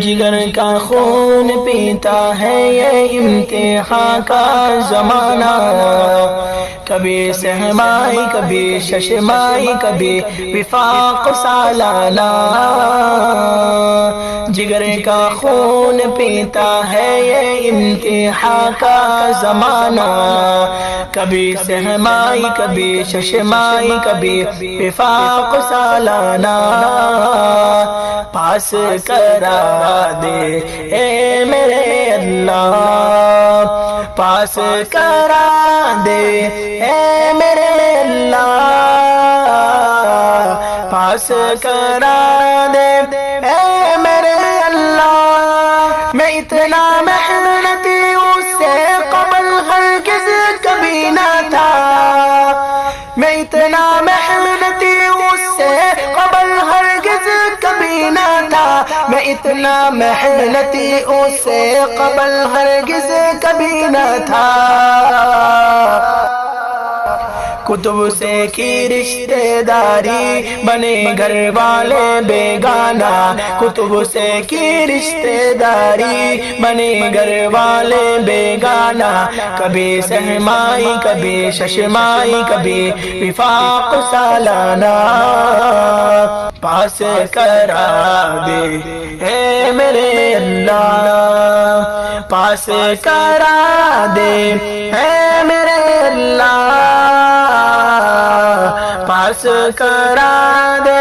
جگر کا خون پیتا ہے یہ امتحان کا زمانہ، کبھی سہمائی کبھی ششمائی کبھی وفاق سالانہ، جگر کا خون پیتا ہے یہ امتحان کا زمانہ، کبھی سہمائی کبھی ششمائی کبھی وفاق سالانہ، پاس کرا دے اے میرے اللہ، پاس کرا دے اے میرے اللہ، پاس کرا دے اے میرے اللہ، میں اتنا محنتی اس سے قبل ہرگز کبھی نہ تھا، میں اتنا محنتی اس سے قبل ہرگز کبھی نہ تھا، میں اتنا محنتی اس سے قبل ہرگز کبھی نہ تھا، کتب سے کی رشتہ داری بنے گھر والے بیگانہ، کتب سے کی رشتہ داری بنے گھر والے بیگانہ، کبھی سہمائی کبھی ششمائی کبھی وفاق سالانہ، پاس کرا دے اے میرے اللہ، پاس کرا دے اے میرے اللہ، پاس کرا دے